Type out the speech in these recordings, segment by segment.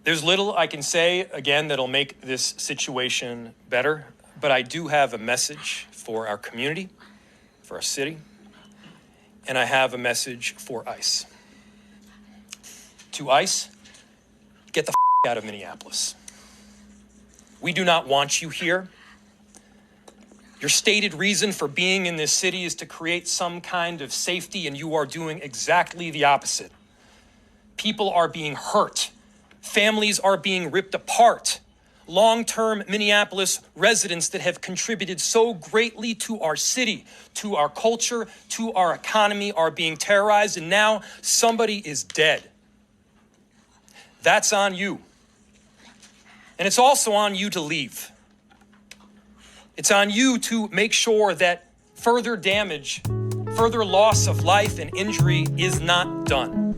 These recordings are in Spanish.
There's little I can say, again, that'll make this situation better, but I do have a message for our community, for our city, and I have a message for ICE. To ICE, get the out of Minneapolis. We do not want you here. Your stated reason for being in this city is to create some kind of safety, and you are doing exactly the opposite. People are being hurt. Families are being ripped apart. Long-term Minneapolis residents that have contributed so greatly to our city, to our culture, to our economy are being terrorized, and now somebody is dead. That's on you. And it's also on you to leave. It's on you to make sure that further damage, further loss of life and injury is not done.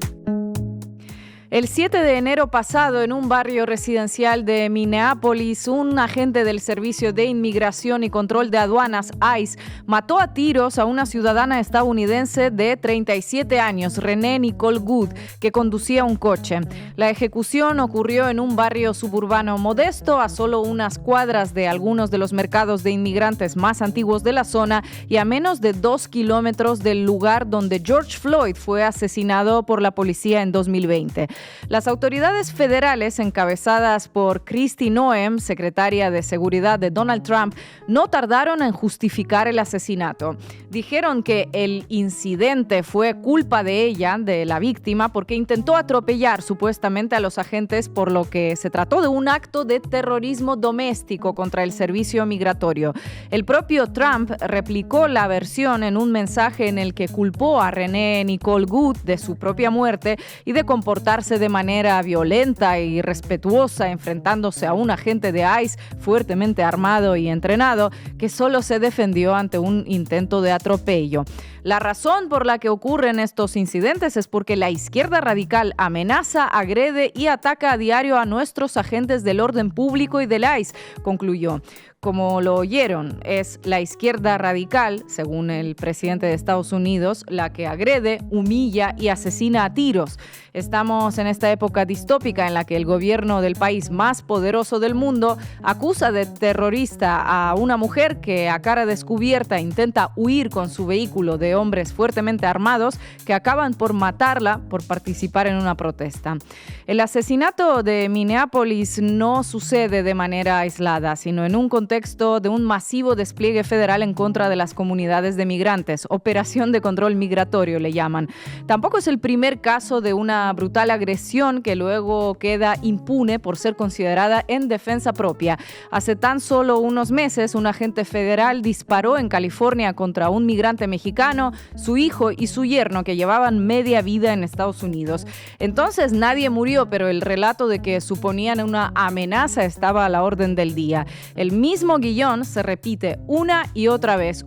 El 7 de enero pasado, en un barrio residencial de Minneapolis, un agente del Servicio de Inmigración y Control de Aduanas, ICE, mató a tiros a una ciudadana estadounidense de 37 años, Renee Nicole Good, que conducía un coche. La ejecución ocurrió en un barrio suburbano modesto, a solo unas cuadras de algunos de los mercados de inmigrantes más antiguos de la zona y a menos de 2 kilómetros del lugar donde George Floyd fue asesinado por la policía en 2020. Las autoridades federales, encabezadas por Kristi Noem, secretaria de Seguridad de Donald Trump, no tardaron en justificar el asesinato. Dijeron que el incidente fue culpa de ella, de la víctima, porque intentó atropellar supuestamente a los agentes, por lo que se trató de un acto de terrorismo doméstico contra el servicio migratorio. El propio Trump replicó la versión en un mensaje en el que culpó a Renee Nicole Good de su propia muerte y de comportarse de manera violenta y irrespetuosa, enfrentándose a un agente de ICE fuertemente armado y entrenado que solo se defendió ante un intento de atropello. La razón por la que ocurren estos incidentes es porque la izquierda radical amenaza, agrede y ataca a diario a nuestros agentes del orden público y del ICE, concluyó. Como lo oyeron, es la izquierda radical, según el presidente de Estados Unidos, la que agrede, humilla y asesina a tiros. Estamos en esta época distópica en la que el gobierno del país más poderoso del mundo acusa de terrorista a una mujer que a cara descubierta intenta huir con su vehículo de hombres fuertemente armados que acaban por matarla por participar en una protesta. El asesinato de Minneapolis no sucede de manera aislada, sino en un contexto de un masivo despliegue federal en contra de las comunidades de migrantes. Operación de control migratorio le llaman. Tampoco es el primer caso de una brutal agresión que luego queda impune por ser considerada en defensa propia. Hace tan solo unos meses, un agente federal disparó en California contra un migrante mexicano, su hijo y su yerno, que llevaban media vida en Estados Unidos. Entonces nadie murió, pero el relato de que suponían una amenaza estaba a la orden del día. El mismo guión se repite una y otra vez.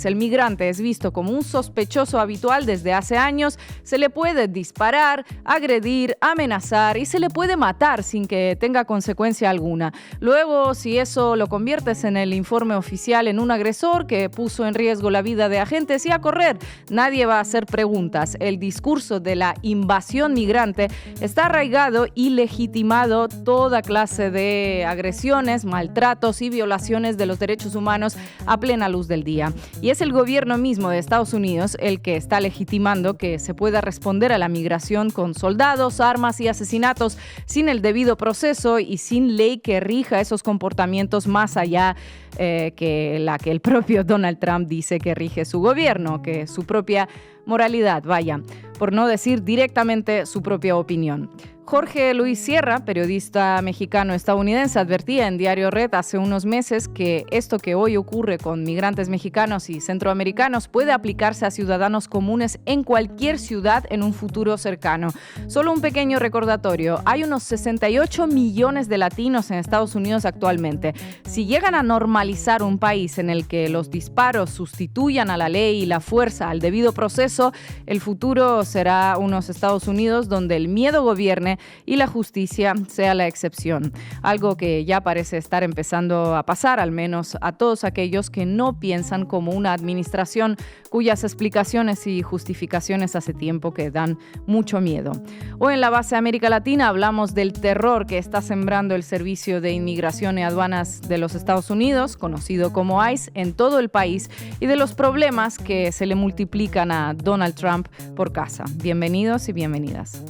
El migrante es visto como un sospechoso habitual desde hace años. Se le puede disparar, agredir, amenazar y se le puede matar sin que tenga consecuencia alguna. Luego, si eso lo conviertes en el informe oficial en un agresor que puso en riesgo la vida de agentes, y a correr, nadie va a hacer preguntas. El discurso de la invasión migrante está arraigado y legitimado toda clase de agresiones, maltratos y violaciones de los derechos humanos a plena luz del día. Y es el gobierno mismo de Estados Unidos el que está legitimando que se pueda responder a la migración con soldados, armas y asesinatos sin el debido proceso y sin ley que rija esos comportamientos más allá que la que el propio Donald Trump dice que rige su gobierno, que su propia moralidad, vaya, por no decir directamente su propia opinión. Jorge Luis Sierra, periodista mexicano-estadounidense, advertía en Diario Red hace unos meses que esto que hoy ocurre con migrantes mexicanos y centroamericanos puede aplicarse a ciudadanos comunes en cualquier ciudad en un futuro cercano. Solo un pequeño recordatorio, hay unos 68 millones de latinos en Estados Unidos actualmente. Si llegan a normalizar un país en el que los disparos sustituyan a la ley y la fuerza al debido proceso, eso, el futuro será unos Estados Unidos donde el miedo gobierne y la justicia sea la excepción. Algo que ya parece estar empezando a pasar, al menos a todos aquellos que no piensan como una administración cuyas explicaciones y justificaciones hace tiempo que dan mucho miedo. Hoy en la base América Latina hablamos del terror que está sembrando el Servicio de Inmigración y Aduanas de los Estados Unidos, conocido como ICE, en todo el país y de los problemas que se le multiplican a Donald Trump por casa. Bienvenidos y bienvenidas.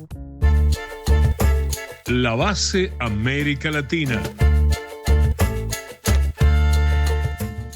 La base América Latina.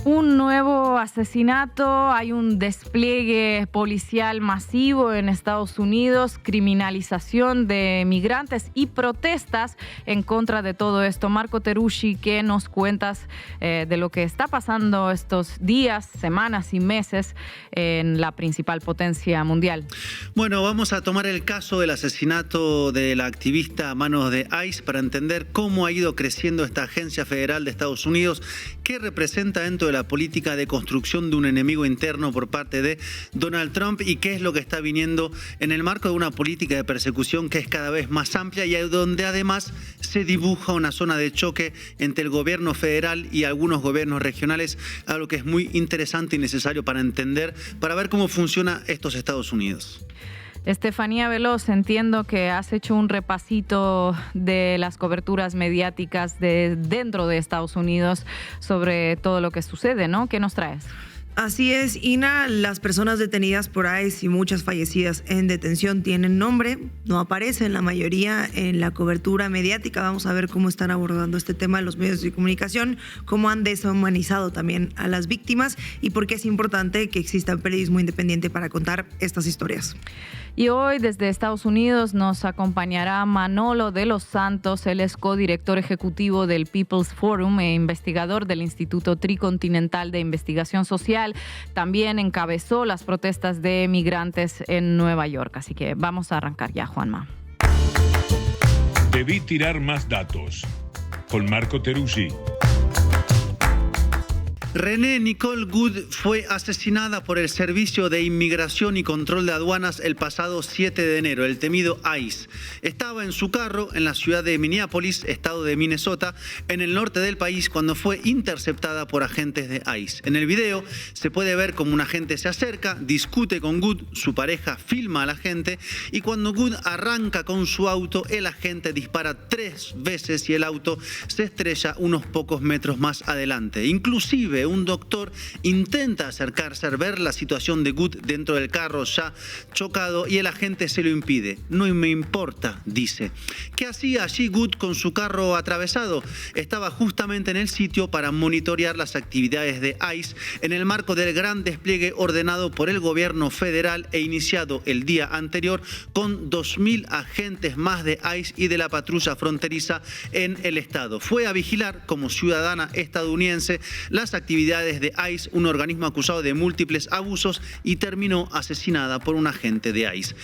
Un nuevo asesinato, hay un despliegue policial masivo en Estados Unidos, criminalización de migrantes y protestas en contra de todo esto. Marco Teruggi, ¿qué nos cuentas de lo que está pasando estos días, semanas y meses en la principal potencia mundial? Bueno, vamos a tomar el caso del asesinato de la activista a manos de ICE para entender cómo ha ido creciendo esta agencia federal de Estados Unidos, qué representa dentro de la política de construcción de un enemigo interno por parte de Donald Trump y qué es lo que está viniendo en el marco de una política de persecución que es cada vez más amplia y donde además se dibuja una zona de choque entre el gobierno federal y algunos gobiernos regionales, algo que es muy interesante y necesario para entender, para ver cómo funciona estos Estados Unidos. Estefanía Veloz, entiendo que has hecho un repasito de las coberturas mediáticas de dentro de Estados Unidos sobre todo lo que sucede, ¿no? ¿Qué nos traes? Así es, Ina, las personas detenidas por ICE y muchas fallecidas en detención tienen nombre, no aparecen la mayoría en la cobertura mediática. Vamos a ver cómo están abordando este tema en los medios de comunicación, cómo han deshumanizado también a las víctimas y por qué es importante que exista periodismo independiente para contar estas historias. Y hoy desde Estados Unidos nos acompañará Manolo de los Santos, él es codirector ejecutivo del People's Forum e investigador del Instituto Tricontinental de Investigación Social. También encabezó las protestas de migrantes en Nueva York. Así que vamos a arrancar ya, Juanma. Debí tirar más datos. Con Marco Teruggi. Renee Nicole Goode fue asesinada por el Servicio de Inmigración y Control de Aduanas el pasado 7 de enero, el temido ICE. Estaba en su carro en la ciudad de Minneapolis, estado de Minnesota, en el norte del país, cuando fue interceptada por agentes de ICE. En el video se puede ver cómo un agente se acerca, discute con Goode, su pareja filma al agente y cuando Goode arranca con su auto, el agente dispara 3 veces y el auto se estrella unos pocos metros más adelante. Inclusive un doctor intenta acercarse a ver la situación de Goode dentro del carro ya chocado y el agente se lo impide. No me importa, dice. ¿Qué hacía allí Goode con su carro atravesado? Estaba justamente en el sitio para monitorear las actividades de ICE en el marco del gran despliegue ordenado por el gobierno federal e iniciado el día anterior con 2.000 agentes más de ICE y de la patrulla fronteriza en el estado. Fue a vigilar como ciudadana estadounidense las actividades de ICE, un organismo acusado de múltiples abusos, y terminó asesinada por un agente de ICE.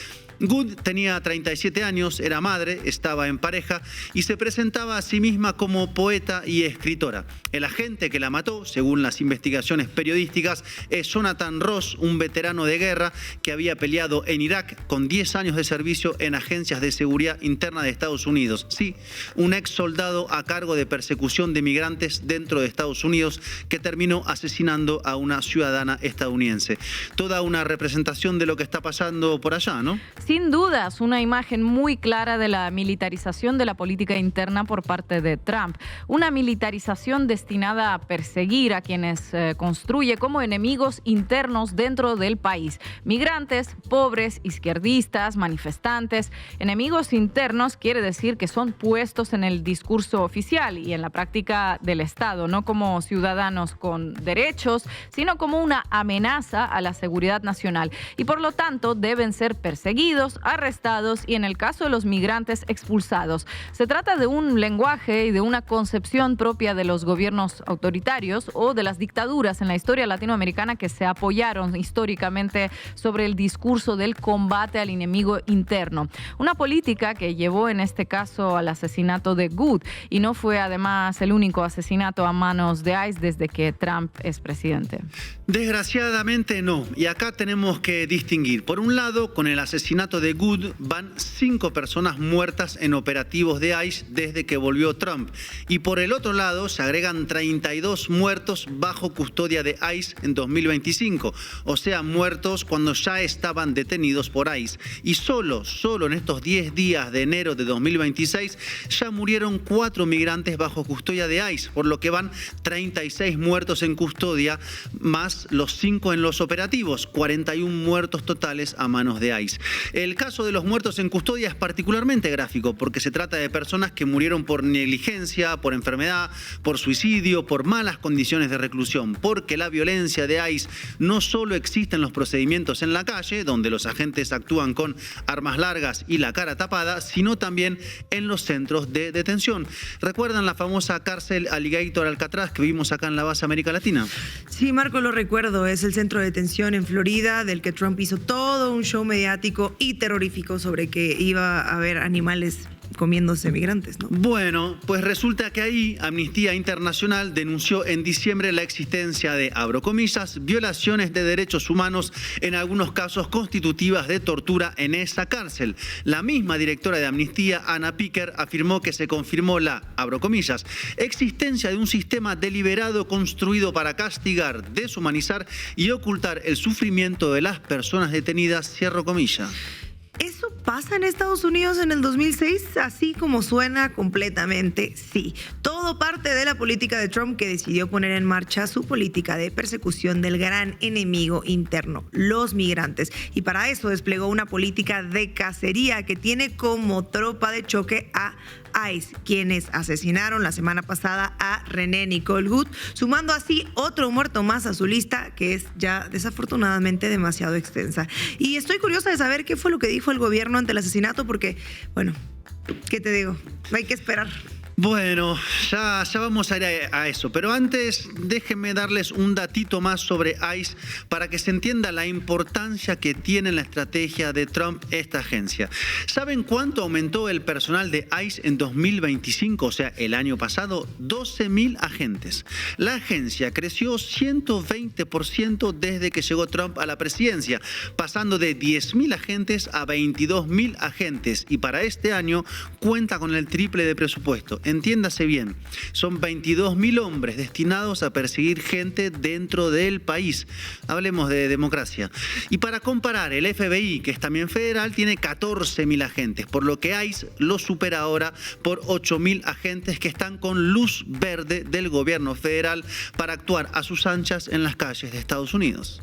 Goode tenía 37 años, era madre, estaba en pareja y se presentaba a sí misma como poeta y escritora. El agente que la mató, según las investigaciones periodísticas, es Jonathan Ross, un veterano de guerra que había peleado en Irak con 10 años de servicio en agencias de seguridad interna de Estados Unidos. Sí, un ex soldado a cargo de persecución de migrantes dentro de Estados Unidos que terminó asesinando a una ciudadana estadounidense. Toda una representación de lo que está pasando por allá, ¿no? Sin dudas, una imagen muy clara de la militarización de la política interna por parte de Trump. Una militarización destinada a perseguir a quienes construye como enemigos internos dentro del país. Migrantes, pobres, izquierdistas, manifestantes. Enemigos internos quiere decir que son puestos en el discurso oficial y en la práctica del Estado, no como ciudadanos con derechos, sino como una amenaza a la seguridad nacional. Y por lo tanto deben ser perseguidos, detenidos, arrestados y en el caso de los migrantes expulsados. Se trata de un lenguaje y de una concepción propia de los gobiernos autoritarios o de las dictaduras en la historia latinoamericana que se apoyaron históricamente sobre el discurso del combate al enemigo interno. Una política que llevó en este caso al asesinato de Good y no fue además el único asesinato a manos de ICE desde que Trump es presidente. Desgraciadamente no, y acá tenemos que distinguir. Por un lado, con el asesinato de Good van 5 personas muertas en operativos de ICE desde que volvió Trump, y por el otro lado se agregan 32 muertos bajo custodia de ICE en 2025, o sea, muertos cuando ya estaban detenidos por ICE, y solo en estos 10 días de enero de 2026 ya murieron 4 migrantes bajo custodia de ICE, por lo que van 36 muertos en custodia, más los 5 en los operativos, 41 muertos totales a manos de ICE. El caso de los muertos en custodia es particularmente gráfico porque se trata de personas que murieron por negligencia, por enfermedad, por suicidio, por malas condiciones de reclusión, porque la violencia de ICE no solo existe en los procedimientos en la calle, donde los agentes actúan con armas largas y la cara tapada, sino también en los centros de detención. ¿Recuerdan la famosa cárcel Alligator Alcatraz que vimos acá en la base América Latina? Sí, Marco, lo recuerdo. Es el centro de detención en Florida del que Trump hizo todo un show mediático y terrorífico sobre que iba a haber animales comiéndose migrantes, ¿no? Bueno, pues resulta que ahí Amnistía Internacional denunció en diciembre la existencia de, abro comillas, violaciones de derechos humanos, en algunos casos constitutivas de tortura en esa cárcel. La misma directora de Amnistía, Anna Picker, afirmó que se confirmó la, abro comillas, existencia de un sistema deliberado construido para castigar, deshumanizar y ocultar el sufrimiento de las personas detenidas, cierro comillas. ¿Eso pasa en Estados Unidos en el 2006? Así como suena completamente, sí. Todo parte de la política de Trump, que decidió poner en marcha su política de persecución del gran enemigo interno, los migrantes. Y para eso desplegó una política de cacería que tiene como tropa de choque a ICE, quienes asesinaron la semana pasada a René Nicole Good, sumando así otro muerto más a su lista, que es ya desafortunadamente demasiado extensa. Y estoy curiosa de saber qué fue lo que dijo el gobierno ante el asesinato, porque, bueno, ¿qué te digo? Hay que esperar. Bueno, ya vamos a ir a eso, pero antes déjenme darles un datito más sobre ICE para que se entienda la importancia que tiene en la estrategia de Trump esta agencia. ¿Saben cuánto aumentó el personal de ICE en 2025? O sea, el año pasado, 12.000 agentes. La agencia creció 120% desde que llegó Trump a la presidencia, pasando de 10.000 agentes a 22.000 agentes, y para este año cuenta con el triple de presupuesto. Entiéndase bien, son 22.000 hombres destinados a perseguir gente dentro del país. Hablemos de democracia. Y para comparar, el FBI, que es también federal, tiene 14.000 agentes, por lo que ICE lo supera ahora por 8.000 agentes que están con luz verde del gobierno federal para actuar a sus anchas en las calles de Estados Unidos.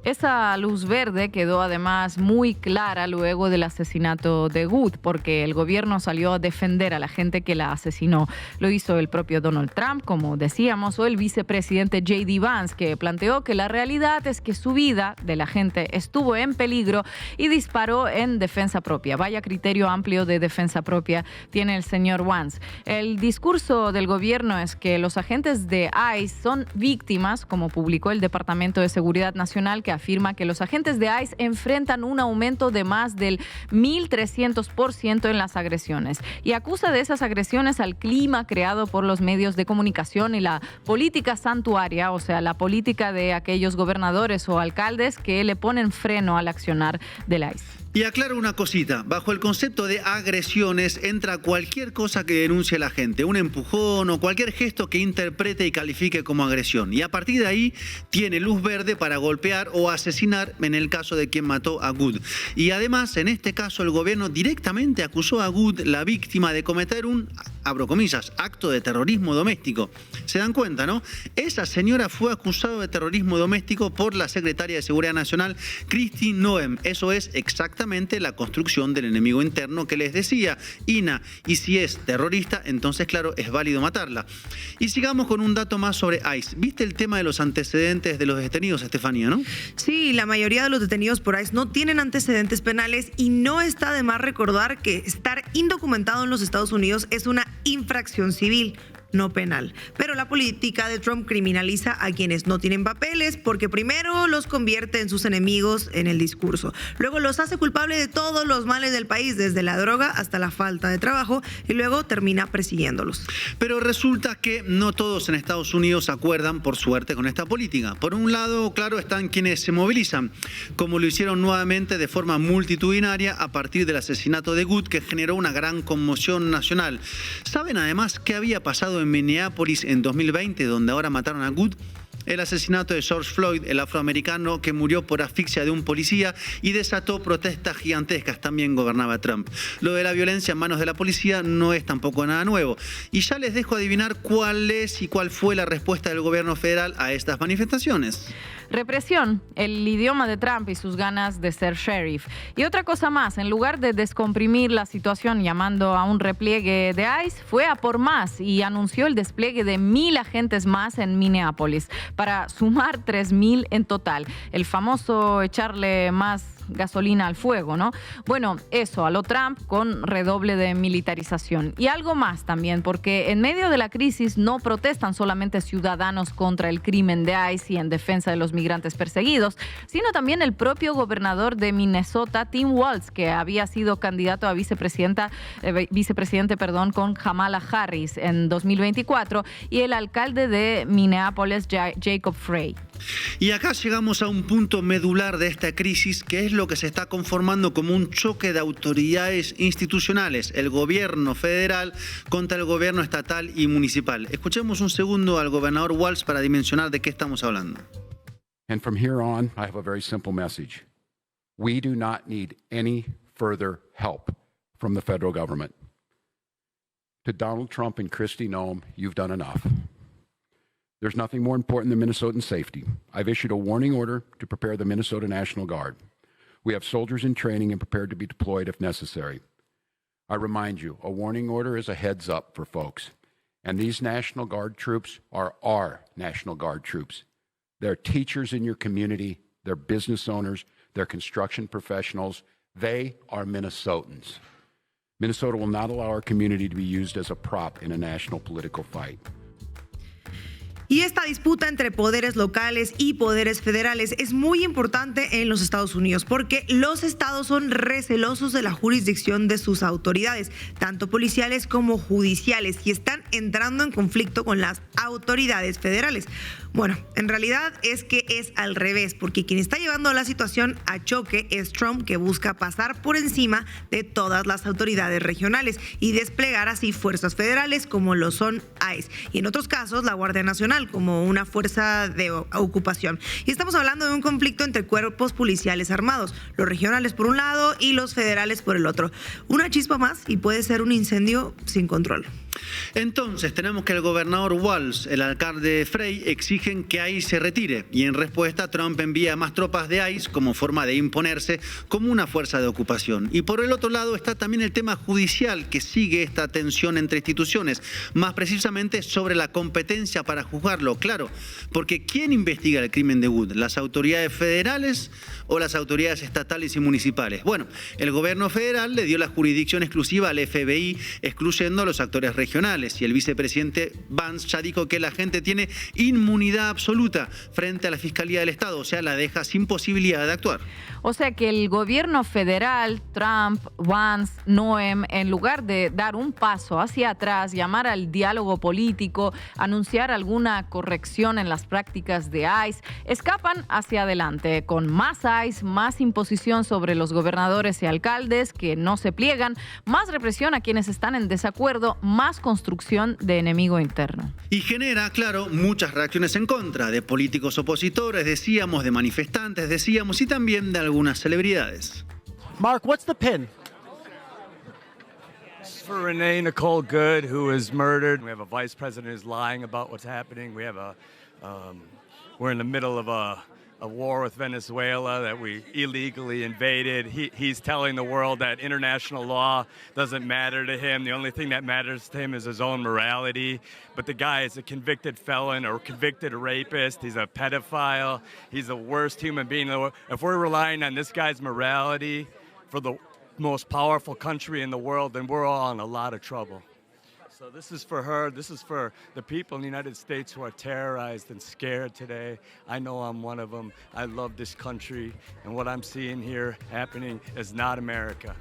Esa luz verde quedó además muy clara luego del asesinato de Good, porque el gobierno salió a defender a la gente que la asesinó. Lo hizo el propio Donald Trump, como decíamos, o el vicepresidente J.D. Vance, que planteó que la realidad es que su vida de la gente estuvo en peligro y disparó en defensa propia. Vaya criterio amplio de defensa propia tiene el señor Vance. El discurso del gobierno es que los agentes de ICE son víctimas, como publicó el Departamento de Seguridad Nacional, que afirma que los agentes de ICE enfrentan un aumento de más del 1.300% en las agresiones, y acusa de esas agresiones al clima creado por los medios de comunicación y la política santuaria, o sea, la política de aquellos gobernadores o alcaldes que le ponen freno al accionar del ICE. Y aclaro una cosita, bajo el concepto de agresiones entra cualquier cosa que denuncie la gente, un empujón o cualquier gesto que interprete y califique como agresión. Y a partir de ahí tiene luz verde para golpear o asesinar en el caso de quien mató a Good. Y además, en este caso, el gobierno directamente acusó a Good, la víctima, de cometer un abro comillas, acto de terrorismo doméstico. ¿Se dan cuenta, no? Esa señora fue acusada de terrorismo doméstico por la secretaria de Seguridad Nacional, Kristi Noem. Eso es exactamente la construcción del enemigo interno que les decía Ina. Y si es terrorista, entonces, claro, es válido matarla. Y sigamos con un dato más sobre ICE. ¿Viste el tema de los antecedentes de los detenidos, Estefanía, no? Sí, la mayoría de los detenidos por ICE no tienen antecedentes penales y no está de más recordar que estar indocumentado en los Estados Unidos es una infracción civil, no penal. Pero la política de Trump criminaliza a quienes no tienen papeles porque primero los convierte en sus enemigos en el discurso. Luego los hace culpables de todos los males del país, desde la droga hasta la falta de trabajo, y luego termina persiguiéndolos. Pero resulta que no todos en Estados Unidos acuerdan, por suerte, con esta política. Por un lado, claro, están quienes se movilizan, como lo hicieron nuevamente de forma multitudinaria a partir del asesinato de Good, que generó una gran conmoción nacional. ¿Saben además qué había pasado en Minneapolis en 2020, donde ahora mataron a Good? El asesinato de George Floyd, el afroamericano que murió por asfixia de un policía y desató protestas gigantescas. También gobernaba Trump. Lo de la violencia en manos de la policía no es tampoco nada nuevo. Y ya les dejo adivinar cuál es y cuál fue la respuesta del gobierno federal a estas manifestaciones. Represión, el idioma de Trump y sus ganas de ser sheriff. Y otra cosa más, en lugar de descomprimir la situación llamando a un repliegue de ICE, fue a por más y anunció el despliegue de 1,000 agentes más en Minneapolis, para sumar 3,000 en total. El famoso echarle más gasolina al fuego, ¿no? Bueno, eso a lo Trump con redoble de militarización. Y algo más también, porque en medio de la crisis no protestan solamente ciudadanos contra el crimen de ICE y en defensa de los migrantes perseguidos, sino también el propio gobernador de Minnesota, Tim Walz, que había sido candidato a vicepresidente con Kamala Harris en 2024, y el alcalde de Minneapolis, Jacob Frey. Y acá llegamos a un punto medular de esta crisis, que es lo que se está conformando como un choque de autoridades institucionales, el gobierno federal contra el gobierno estatal y municipal. Escuchemos un segundo al gobernador Walz para dimensionar de qué estamos hablando. And from here on, I have a very simple message. We do not need any further help from the federal government. To Donald Trump and Kristi Noem, you've done enough. There's nothing more important than Minnesotan safety. I've issued a warning order to prepare the Minnesota National Guard. We have soldiers in training and prepared to be deployed if necessary. I remind you, a warning order is a heads up for folks. And these National Guard troops are our National Guard troops. They're teachers in your community, they're business owners, they're construction professionals. They are Minnesotans. Minnesota will not allow our community to be used as a prop in a national political fight. Y esta disputa entre poderes locales y poderes federales es muy importante en los Estados Unidos porque los estados son recelosos de la jurisdicción de sus autoridades, tanto policiales como judiciales, y están entrando en conflicto con las autoridades federales. Bueno, en realidad es que es al revés, porque quien está llevando la situación a choque es Trump, que busca pasar por encima de todas las autoridades regionales y desplegar así fuerzas federales como lo son ICE y en otros casos la Guardia Nacional como una fuerza de ocupación. Y estamos hablando de un conflicto entre cuerpos policiales armados, los regionales por un lado y los federales por el otro. Una chispa más y puede ser un incendio sin control. Entonces tenemos que el gobernador Walz, el alcalde Frey exigen que ICE se retire y en respuesta Trump envía más tropas de ICE como forma de imponerse como una fuerza de ocupación. Y por el otro lado está también el tema judicial que sigue esta tensión entre instituciones, más precisamente sobre la competencia para juzgarlo, claro, porque ¿quién investiga el crimen de Wood? ¿Las autoridades federales o las autoridades estatales y municipales? Bueno, el gobierno federal le dio la jurisdicción exclusiva al FBI, excluyendo a los actores regionales, y el vicepresidente Vance ya dijo que la gente tiene inmunidad absoluta frente a la Fiscalía del Estado, o sea, la deja sin posibilidad de actuar. O sea que el gobierno federal, Trump, Vance, Noem, en lugar de dar un paso hacia atrás, llamar al diálogo político, anunciar alguna corrección en las prácticas de ICE, escapan hacia adelante con más ICE, más imposición sobre los gobernadores y alcaldes que no se pliegan, más represión a quienes están en desacuerdo, más construcción de enemigo interno. Y genera, claro, muchas reacciones en contra de políticos opositores, decíamos, de manifestantes, decíamos, y también de algunas celebridades. Mark, what's the pin? For Renee Nicole Good, who was murdered. We have a vice president who's lying about what's happening. We have we're in the middle of a war with Venezuela that we illegally invaded. He's telling the world that international law doesn't matter to him. The only thing that matters to him is his own morality. But the guy is a convicted felon or convicted rapist. He's a pedophile. He's the worst human being in the world. If we're relying on this guy's morality for the most powerful country in the world, then we're all in a lot of trouble. So this is for her. This is for the people in the United States who are terrorized and scared today. I know I'm one of them. I love this country, and what I'm seeing here happening is not America.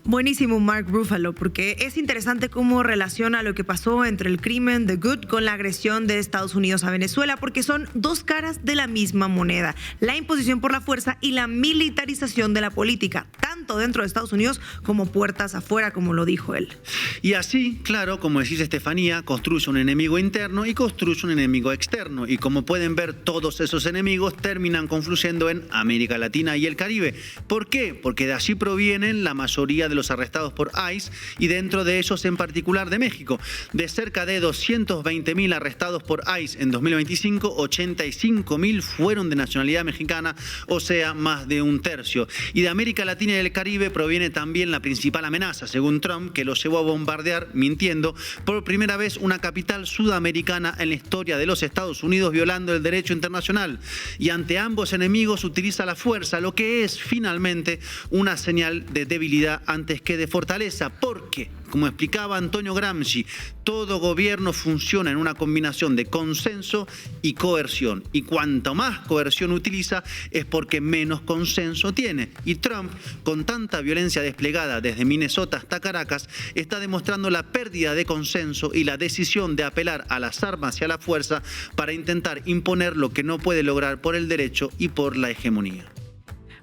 Buenísimo Mark Ruffalo, porque es interesante cómo relaciona lo que pasó entre el crimen de Good con la agresión de Estados Unidos a Venezuela, porque son dos caras de la misma moneda, la imposición por la fuerza y la militarización de la política, tanto dentro de Estados Unidos como puertas afuera, como lo dijo él. Y así, claro, como decís Estefanía, construye un enemigo interno y construye un enemigo externo. Y como pueden ver, todos esos enemigos terminan confluyendo en América Latina y el Caribe. ¿Por qué? Porque de allí provienen la mayoría de los arrestados por ICE y dentro de ellos en particular de México. De cerca de 220.000 arrestados por ICE en 2025, 85.000 fueron de nacionalidad mexicana, o sea, más de un tercio. Y de América Latina y del Caribe proviene también la principal amenaza, según Trump, que lo llevó a bombardear, mintiendo, por primera vez una capital sudamericana en la historia de los Estados Unidos, violando el derecho internacional. Y ante ambos enemigos utiliza la fuerza, lo que es finalmente una señal de debilidad antes que de fortaleza, porque, como explicaba Antonio Gramsci, todo gobierno funciona en una combinación de consenso y coerción. Y cuanto más coerción utiliza es porque menos consenso tiene. Y Trump, con tanta violencia desplegada desde Minnesota hasta Caracas, está demostrando la pérdida de consenso y la decisión de apelar a las armas y a la fuerza para intentar imponer lo que no puede lograr por el derecho y por la hegemonía.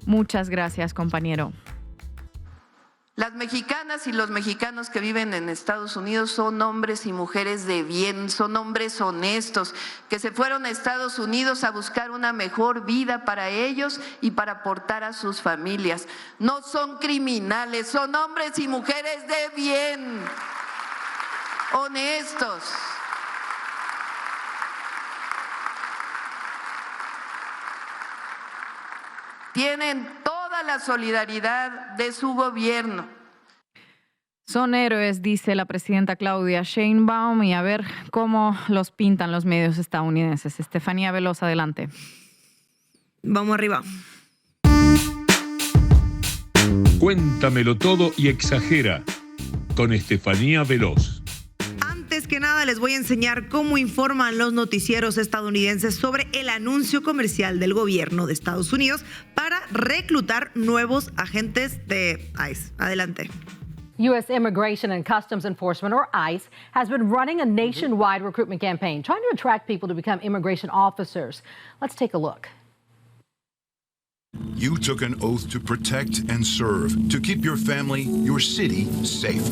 Muchas gracias, compañero. Las mexicanas y los mexicanos que viven en Estados Unidos son hombres y mujeres de bien, son hombres honestos, que se fueron a Estados Unidos a buscar una mejor vida para ellos y para aportar a sus familias. No son criminales, son hombres y mujeres de bien, honestos. Tienen toda la solidaridad de su gobierno. Son héroes, dice la presidenta Claudia Sheinbaum, y a ver cómo los pintan los medios estadounidenses. Estefanía Veloz, adelante. Vamos arriba. Cuéntamelo todo y exagera con Estefanía Veloz. Antes que nada, les voy a enseñar cómo informan los noticieros estadounidenses sobre el anuncio comercial del gobierno de Estados Unidos para reclutar nuevos agentes de ICE. Adelante. U.S. Immigration and Customs Enforcement, or ICE, has been running a nationwide recruitment campaign trying to attract people to become immigration officers. Let's take a look. You took an oath to protect and serve, to keep your family, your city safe.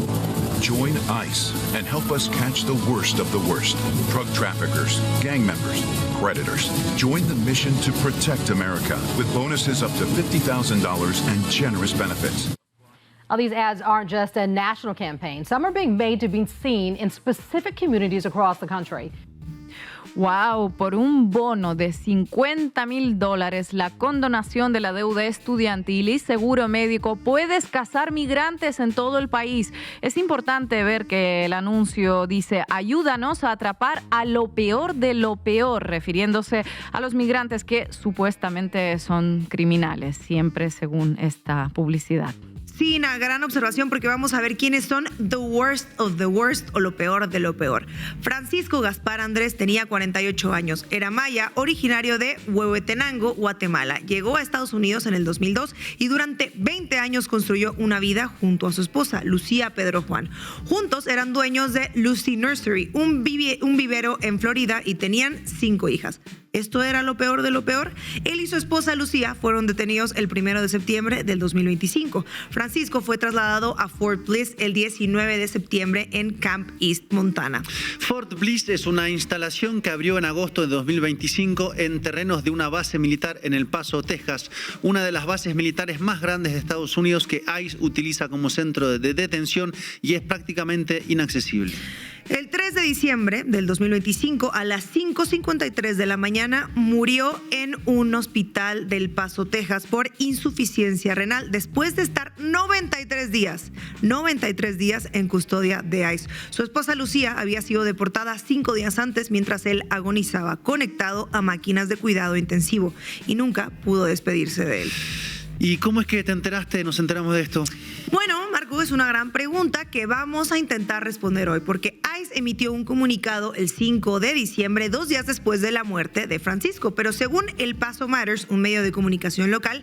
Join ICE and help us catch the worst of the worst. Drug traffickers, gang members, predators. Join the mission to protect America with bonuses up to $50,000 and generous benefits. Now, these ads aren't just a national campaign. Some are being made to be seen in specific communities across the country. Wow, por un bono de $50,000, la condonación de la deuda estudiantil y seguro médico, puedes cazar migrantes en todo el país. Es importante ver que el anuncio dice: ayúdanos a atrapar a lo peor de lo peor, refiriéndose a los migrantes que supuestamente son criminales, siempre según esta publicidad. Sí, una gran observación, porque vamos a ver quiénes son the worst of the worst, o lo peor de lo peor. Francisco Gaspar Andrés tenía 48 años. Era maya, originario de Huehuetenango, Guatemala. Llegó a Estados Unidos en el 2002 y durante 20 años construyó una vida junto a su esposa, Lucía Pedro Juan. Juntos eran dueños de Lucy Nursery, un vivero en Florida, y tenían 5 hijas. Esto era lo peor de lo peor. Él y su esposa Lucía fueron detenidos el 1 de septiembre del 2025. Francisco fue trasladado a Fort Bliss el 19 de septiembre en Camp East, Montana. Fort Bliss es una instalación que abrió en agosto de 2025 en terrenos de una base militar en El Paso, Texas, una de las bases militares más grandes de Estados Unidos que ICE utiliza como centro de detención y es prácticamente inaccesible. El 3 de diciembre del 2025, a las 5:53 de la mañana, murió en un hospital del Paso, Texas, por insuficiencia renal, después de estar 93 días en custodia de ICE. Su esposa Lucía había sido deportada 5 días antes mientras él agonizaba, conectado a máquinas de cuidado intensivo, y nunca pudo despedirse de él. ¿Y cómo es que nos enteramos de esto? Bueno, Marco, es una gran pregunta que vamos a intentar responder hoy, porque ICE emitió un comunicado el 5 de diciembre, 2 días después de la muerte de Francisco, pero según El Paso Matters, un medio de comunicación local,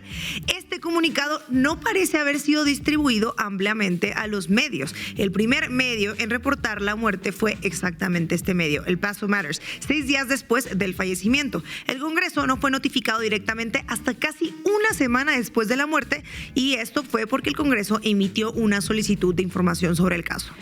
este comunicado no parece haber sido distribuido ampliamente a los medios. El primer medio en reportar la muerte fue exactamente este medio, El Paso Matters, 6 días después del fallecimiento. El Congreso no fue notificado directamente hasta casi una semana después de la muerte, y esto fue porque el Congreso emitió una solicitud de información sobre el caso.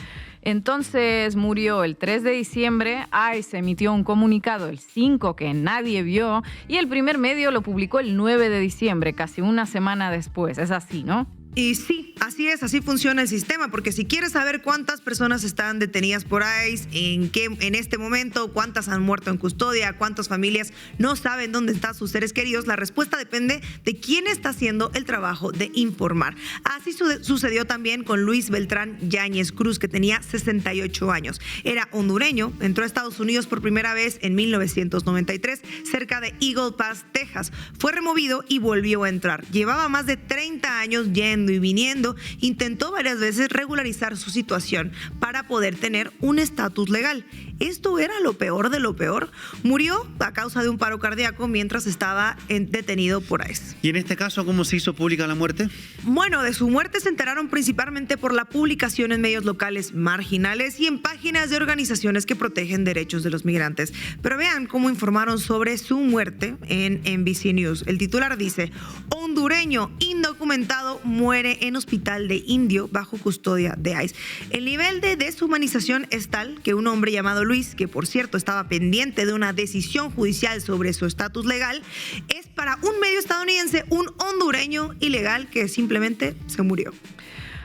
Entonces murió el 3 de diciembre, ICE emitió un comunicado el 5 que nadie vio y el primer medio lo publicó el 9 de diciembre, casi una semana después. Es así, ¿no? Y sí, así es, así funciona el sistema, porque si quieres saber cuántas personas están detenidas por ICE, en este momento, cuántas han muerto en custodia, cuántas familias no saben dónde están sus seres queridos, la respuesta depende de quién está haciendo el trabajo de informar. Así sucedió también con Luis Beltrán Yáñez Cruz, que tenía 68 años. Era hondureño, entró a Estados Unidos por primera vez en 1993, cerca de Eagle Pass, Texas. Fue removido y volvió a entrar. Llevaba más de 30 años yendo y viniendo, intentó varias veces regularizar su situación para poder tener un estatus legal. Esto era lo peor de lo peor. Murió a causa de un paro cardíaco mientras estaba detenido por ICE. ¿Y en este caso cómo se hizo pública la muerte? Bueno, de su muerte se enteraron principalmente por la publicación en medios locales marginales y en páginas de organizaciones que protegen derechos de los migrantes. Pero vean cómo informaron sobre su muerte en NBC News. El titular dice: hondureño indocumentado muere en hospital de Indio bajo custodia de ICE. El nivel de deshumanización es tal que un hombre llamado Luis, que por cierto estaba pendiente de una decisión judicial sobre su estatus legal, es para un medio estadounidense un hondureño ilegal que simplemente se murió.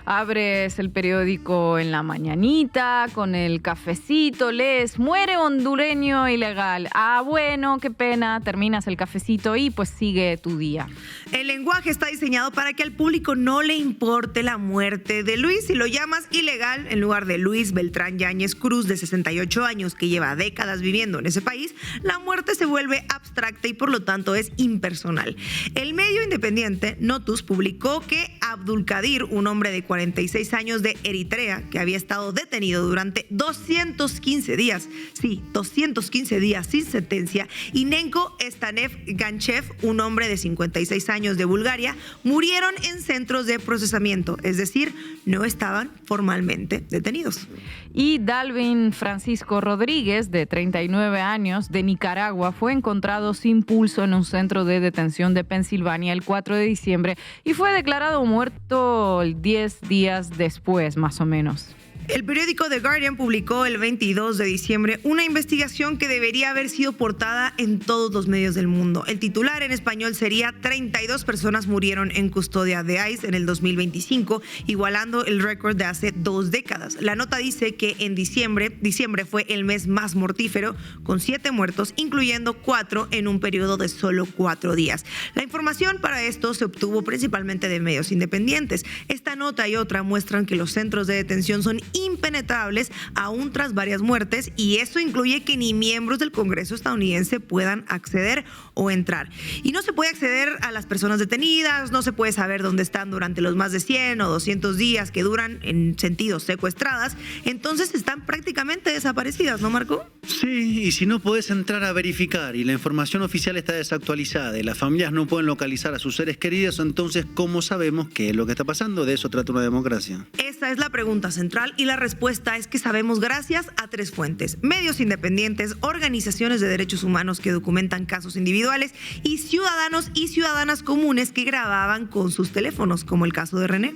Abres el periódico en la mañanita con el cafecito, lees, muere hondureño ilegal. Ah, bueno, qué pena, terminas el cafecito y pues sigue tu día. El lenguaje está diseñado para que al público no le importe la muerte de Luis. Si lo llamas ilegal, en lugar de Luis Beltrán Yáñez Cruz, de 68 años, que lleva décadas viviendo en ese país, la muerte se vuelve abstracta y por lo tanto es impersonal. El medio independiente Notus publicó que Abdulkadir, un hombre de 46 años de Eritrea, que había estado detenido durante 215 días, sí, 215 días sin sentencia, y Nenko Stanev Ganchev, un hombre de 56 años de Bulgaria, murieron en centros de procesamiento, es decir, no estaban formalmente detenidos. Y Dalvin Francisco Rodríguez, de 39 años, de Nicaragua, fue encontrado sin pulso en un centro de detención de Pensilvania el 4 de diciembre y fue declarado muerto 10 días después, más o menos. El periódico The Guardian publicó el 22 de diciembre una investigación que debería haber sido portada en todos los medios del mundo. El titular en español sería: 32 personas murieron en custodia de ICE en el 2025, igualando el récord de hace 2 décadas. La nota dice que en diciembre fue el mes más mortífero, con 7 muertos, incluyendo 4 en un periodo de solo 4 días. La información para esto se obtuvo principalmente de medios independientes. Esta nota y otra muestran que los centros de detención son impenetrables aún tras varias muertes, y eso incluye que ni miembros del Congreso estadounidense puedan acceder o entrar. Y no se puede acceder a las personas detenidas, no se puede saber dónde están durante los más de 100 o 200 días que duran, en sentido secuestradas, entonces están prácticamente desaparecidas, ¿no, Marco? Sí, Sí, y si no podés entrar a verificar y la información oficial está desactualizada y las familias no pueden localizar a sus seres queridos, entonces ¿cómo sabemos qué es lo que está pasando? De eso trata una democracia. Esta es la pregunta central y la respuesta es que sabemos gracias a 3 fuentes: medios independientes, organizaciones de derechos humanos que documentan casos individuales y ciudadanos y ciudadanas comunes que grababan con sus teléfonos, como el caso de René.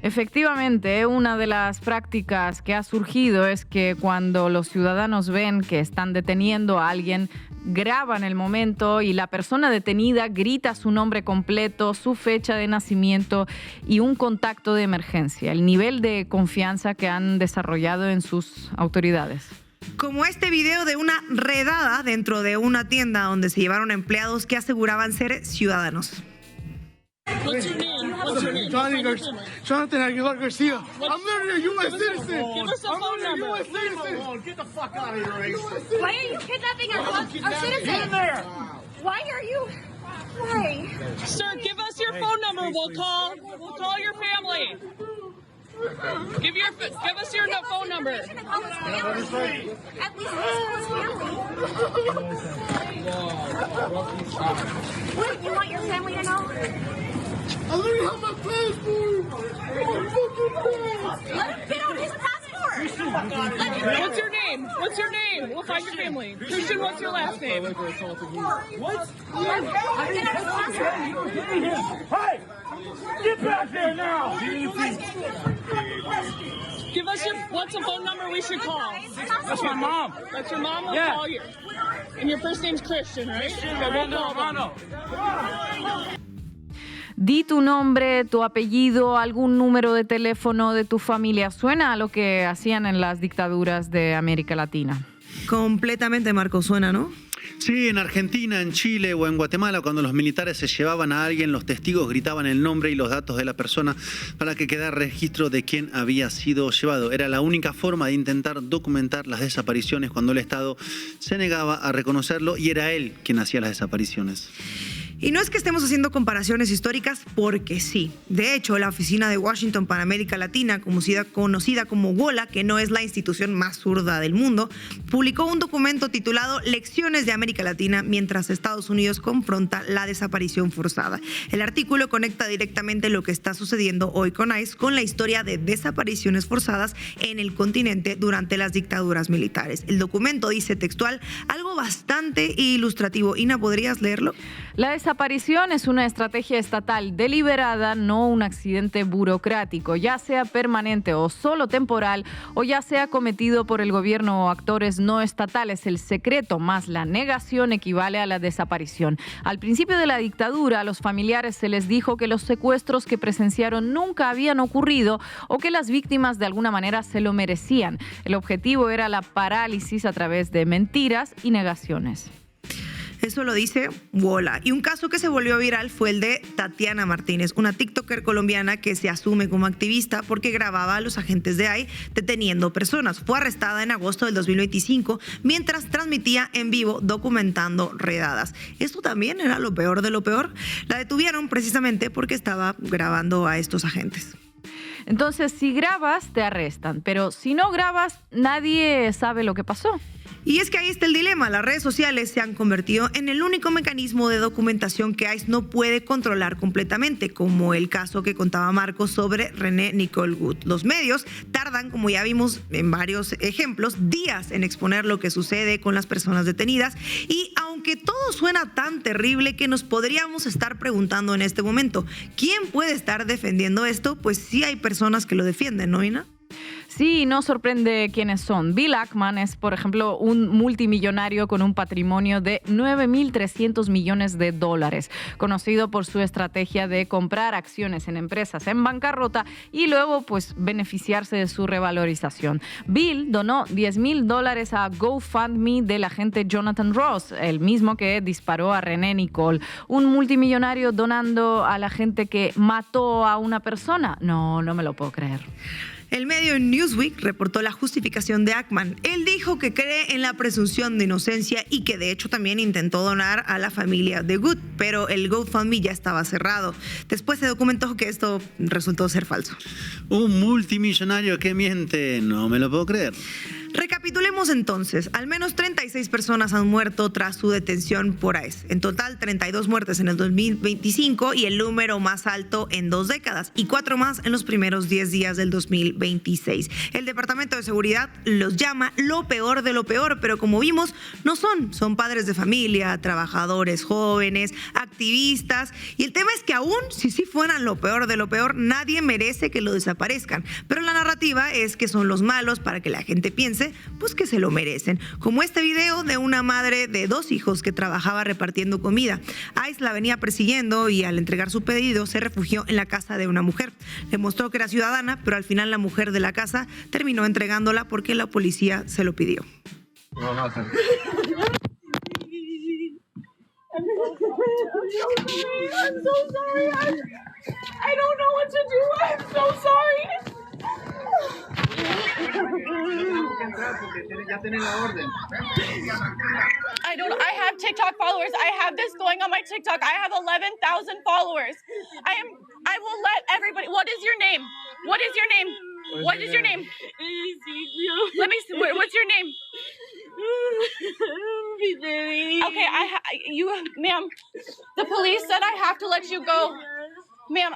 Efectivamente, una de las prácticas que ha surgido es que cuando los ciudadanos ven que están deteniendo a alguien, graban el momento y la persona detenida grita su nombre completo, su fecha de nacimiento y un contacto de emergencia. El nivel de confianza que han desarrollado en sus autoridades. Como este video de una redada dentro de una tienda donde se llevaron a empleados que aseguraban ser ciudadanos. What's your name? What's your name? Jonathan Aguilar Garcia. I'm literally a U.S. citizen. Give us a phone number. U.S. citizen. Get the fuck out of here, racist. Why are you kidnapping our citizens? Get in there. Why are you? Why? Sir, give us your phone number. We'll call your family. Give us your phone number. At least What, you want your family to know? I literally have my passport. Let him get out his passport. What's your name? What's your name? We'll find your family. Christian, what's your last name? What? Hey! Get back there now! Give us what's a phone number we should call? That's my mom. That's your mom? We'll Yeah. call you. And your first name's Christian, right? Di tu nombre, tu apellido, algún número de teléfono de tu familia. Suena a lo que hacían en las dictaduras de América Latina. Completamente, Marco, suena, ¿no? Sí, en Argentina, en Chile o en Guatemala, cuando los militares se llevaban a alguien, los testigos gritaban el nombre y los datos de la persona para que quedara registro de quién había sido llevado. Era la única forma de intentar documentar las desapariciones cuando el Estado se negaba a reconocerlo y era él quien hacía las desapariciones. Y no es que estemos haciendo comparaciones históricas porque sí. De hecho, la Oficina de Washington para América Latina, conocida como WOLA, que no es la institución más zurda del mundo, publicó un documento titulado Lecciones de América Latina mientras Estados Unidos confronta la desaparición forzada. El artículo conecta directamente lo que está sucediendo hoy con ICE con la historia de desapariciones forzadas en el continente durante las dictaduras militares. El documento dice textual algo bastante ilustrativo. Ina, ¿podrías leerlo? La desaparición es una estrategia estatal deliberada, no un accidente burocrático, ya sea permanente o solo temporal, o ya sea cometido por el gobierno o actores no estatales. El secreto más la negación equivale a la desaparición. Al principio de la dictadura, a los familiares se les dijo que los secuestros que presenciaron nunca habían ocurrido o que las víctimas de alguna manera se lo merecían. El objetivo era la parálisis a través de mentiras y negaciones. Eso lo dice WOLA. Y un caso que se volvió viral fue el de Tatiana Martínez, una TikToker colombiana que se asume como activista porque grababa a los agentes de ICE deteniendo personas. Fue arrestada en agosto del 2025 mientras transmitía en vivo documentando redadas. Esto también era lo peor de lo peor. La detuvieron precisamente porque estaba grabando a estos agentes. Entonces, si grabas, te arrestan, pero si no grabas, nadie sabe lo que pasó. Y es que ahí está el dilema. Las redes sociales se han convertido en el único mecanismo de documentación que ICE no puede controlar completamente, como el caso que contaba Marcos sobre René Nicole Goode. Los medios tardan, como ya vimos en varios ejemplos, días en exponer lo que sucede con las personas detenidas. Y aunque todo suena tan terrible que nos podríamos estar preguntando en este momento, ¿quién puede estar defendiendo esto? Pues sí hay personas que lo defienden, ¿no, Ina? Sí, no sorprende quiénes son. Bill Ackman es, por ejemplo, un multimillonario con un patrimonio de 9.300 millones de dólares, conocido por su estrategia de comprar acciones en empresas en bancarrota y luego pues beneficiarse de su revalorización. Bill donó $10,000 a GoFundMe del agente Jonathan Ross, el mismo que disparó a René Nicole. Un multimillonario donando a la gente que mató a una persona. No me lo puedo creer. El medio Newsweek reportó la justificación de Ackman. Él dijo que cree en la presunción de inocencia y que de hecho también intentó donar a la familia de Goode, pero el GoFundMe ya estaba cerrado. Después se documentó que esto resultó ser falso. Un multimillonario que miente, no me lo puedo creer. Recapitulemos entonces, al menos 36 personas han muerto tras su detención por ICE. En total, 32 muertes en el 2025 y el número más alto en 2 décadas, y 4 más en los primeros 10 días del 2026. El Departamento de Seguridad los llama lo peor de lo peor, pero como vimos, no son padres de familia, trabajadores jóvenes, activistas, y el tema es que aún si sí fueran lo peor de lo peor, nadie merece que lo desaparezcan. Pero la narrativa es que son los malos para que la gente piense pues que se lo merecen. Como este video de una madre de 2 hijos que trabajaba repartiendo comida. ICE la venía persiguiendo y al entregar su pedido se refugió en la casa de una mujer. Le mostró que era ciudadana, pero al final la mujer de la casa terminó entregándola porque la policía se lo pidió. I'm so sorry. I don't know what to do. I'm so sorry. I have TikTok followers. I have this going on my TikTok. I have 11,000 followers. I will let everybody. What is your name? What is your name? What is your name? Let me see. What's your name? Okay, ma'am. The police said I have to let you go. Ma'am.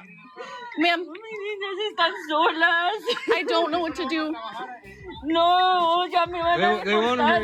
I don't know what to do. No, ya me van a deportar.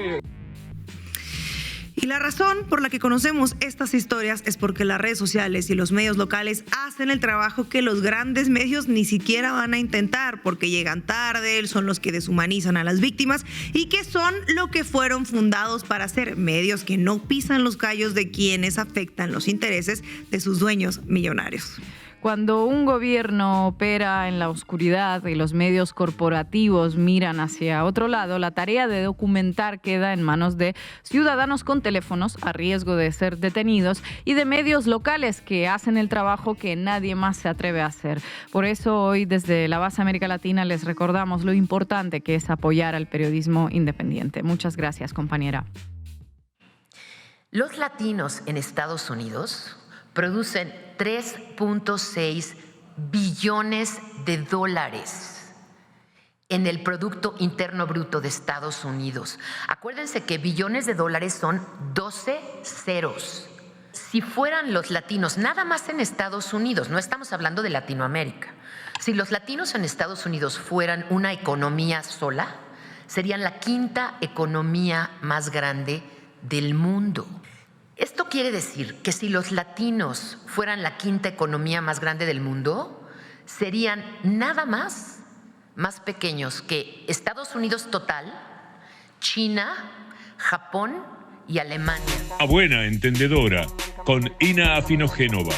Y la razón por la que conocemos estas historias es porque las redes sociales y los medios locales hacen el trabajo que los grandes medios ni siquiera van a intentar, porque llegan tarde, son los que deshumanizan a las víctimas y que son lo que fueron fundados para hacer, medios que no pisan los callos de quienes afectan los intereses de sus dueños millonarios. Cuando un gobierno opera en la oscuridad y los medios corporativos miran hacia otro lado, la tarea de documentar queda en manos de ciudadanos con teléfonos a riesgo de ser detenidos y de medios locales que hacen el trabajo que nadie más se atreve a hacer. Por eso hoy desde la Base América Latina les recordamos lo importante que es apoyar al periodismo independiente. Muchas gracias, compañera. Los latinos en Estados Unidos producen 3.6 billones de dólares en el Producto Interno Bruto de Estados Unidos. Acuérdense que billones de dólares son 12 ceros. Si fueran los latinos nada más en Estados Unidos, no estamos hablando de Latinoamérica, si los latinos en Estados Unidos fueran una economía sola, serían la 5ª economía más grande del mundo. Esto quiere decir que si los latinos fueran la 5ª economía más grande del mundo, serían nada más pequeños que Estados Unidos total, China, Japón y Alemania. A buena entendedora, con Ina Afinogénova.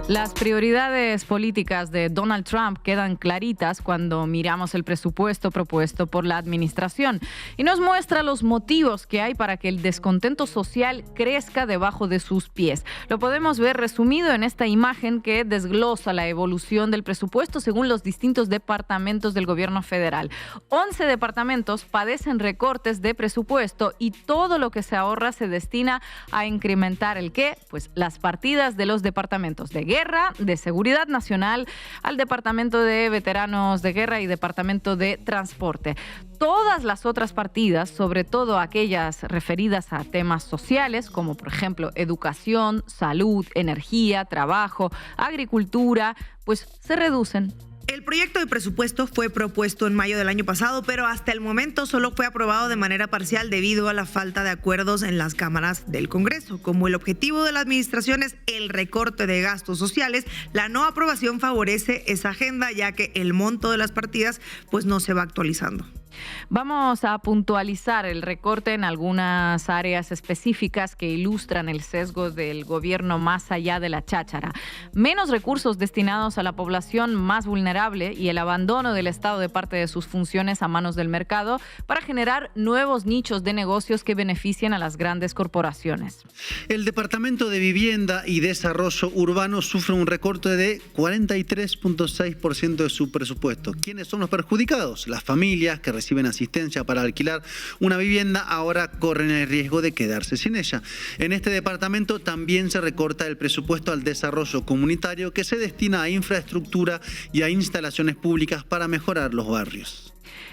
Las prioridades políticas de Donald Trump quedan claritas cuando miramos el presupuesto propuesto por la administración y nos muestra los motivos que hay para que el descontento social crezca debajo de sus pies. Lo podemos ver resumido en esta imagen que desglosa la evolución del presupuesto según los distintos departamentos del gobierno federal. 11 departamentos padecen recortes de presupuesto y todo lo que se ahorra se destina a incrementar ¿el qué? Pues las partidas de los departamentos de guerra, de seguridad nacional, al Departamento de Veteranos de Guerra y Departamento de Transporte. Todas las otras partidas, sobre todo aquellas referidas a temas sociales, como por ejemplo educación, salud, energía, trabajo, agricultura, pues se reducen. El proyecto de presupuesto fue propuesto en mayo del año pasado, pero hasta el momento solo fue aprobado de manera parcial debido a la falta de acuerdos en las cámaras del Congreso. Como el objetivo de la administración es el recorte de gastos sociales, la no aprobación favorece esa agenda, ya que el monto de las partidas pues no se va actualizando. Vamos a puntualizar el recorte en algunas áreas específicas que ilustran el sesgo del gobierno más allá de la cháchara. Menos recursos destinados a la población más vulnerable y el abandono del Estado de parte de sus funciones a manos del mercado para generar nuevos nichos de negocios que beneficien a las grandes corporaciones. El Departamento de Vivienda y Desarrollo Urbano sufre un recorte de 43.6% de su presupuesto. ¿Quiénes son los perjudicados? Las familias que reciben asistencia para alquilar una vivienda ahora corren el riesgo de quedarse sin ella. En este departamento también se recorta el presupuesto al desarrollo comunitario que se destina a infraestructura y a instalaciones públicas para mejorar los barrios.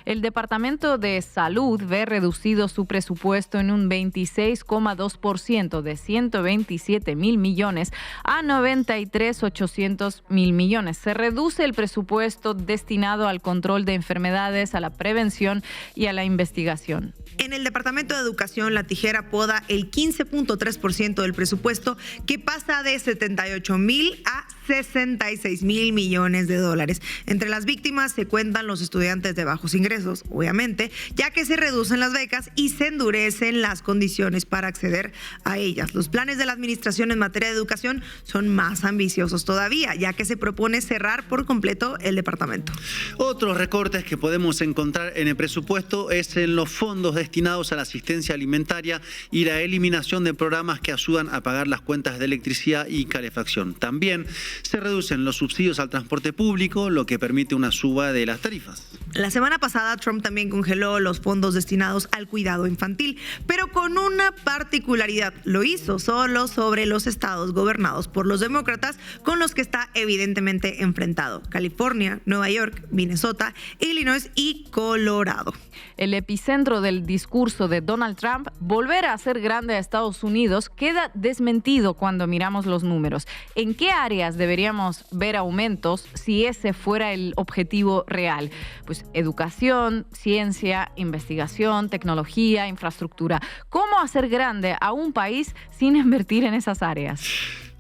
El Departamento de Salud ve reducido su presupuesto en un 26,2% de 127.000 millones a 93.800.000 millones. Se reduce el presupuesto destinado al control de enfermedades, a la prevención y a la investigación. En el Departamento de Educación, la tijera poda el 15.3% del presupuesto, que pasa de 78.000 a 66.000 millones de dólares. Entre las víctimas se cuentan los estudiantes de bajos ingresos, obviamente, ya que se reducen las becas y se endurecen las condiciones para acceder a ellas. Los planes de la administración en materia de educación son más ambiciosos todavía, ya que se propone cerrar por completo el departamento. Otros recortes que podemos encontrar en el presupuesto es en los fondos destinados a la asistencia alimentaria y la eliminación de programas que ayudan a pagar las cuentas de electricidad y calefacción. También se reducen los subsidios al transporte público, lo que permite una suba de las tarifas. La semana pasada, Trump también congeló los fondos destinados al cuidado infantil, pero con una particularidad. Lo hizo solo sobre los estados gobernados por los demócratas, con los que está evidentemente enfrentado: California, Nueva York, Minnesota, Illinois y Colorado. El epicentro del discurso de Donald Trump, volver a hacer grande a Estados Unidos, queda desmentido cuando miramos los números. ¿En qué áreas deberíamos ver aumentos si ese fuera el objetivo real? Pues educación, ciencia, investigación, tecnología, infraestructura. ¿Cómo hacer grande a un país sin invertir en esas áreas?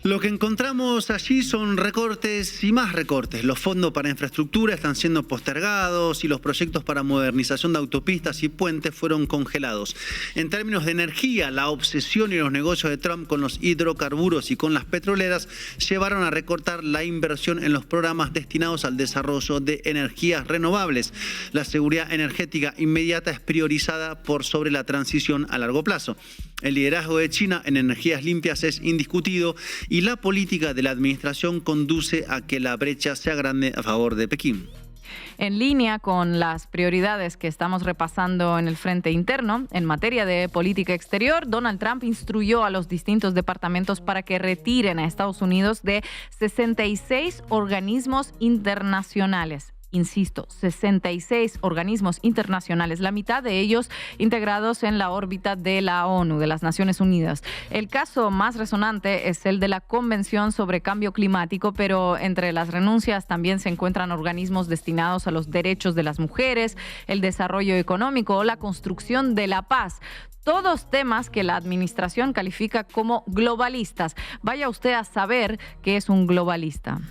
Lo que encontramos allí son recortes y más recortes. Los fondos para infraestructura están siendo postergados y los proyectos para modernización de autopistas y puentes fueron congelados. En términos de energía, la obsesión y los negocios de Trump con los hidrocarburos y con las petroleras llevaron a recortar la inversión en los programas destinados al desarrollo de energías renovables. La seguridad energética inmediata es priorizada por sobre la transición a largo plazo. El liderazgo de China en energías limpias es indiscutido y la política de la administración conduce a que la brecha sea grande a favor de Pekín. En línea con las prioridades que estamos repasando en el frente interno, en materia de política exterior, Donald Trump instruyó a los distintos departamentos para que retiren a Estados Unidos de 66 organismos internacionales. Insisto, 66 organismos internacionales, la mitad de ellos integrados en la órbita de la ONU, de las Naciones Unidas. El caso más resonante es el de la Convención sobre Cambio Climático, pero entre las renuncias también se encuentran organismos destinados a los derechos de las mujeres, el desarrollo económico o la construcción de la paz. Todos temas que la administración califica como globalistas. Vaya usted a saber qué es un globalista.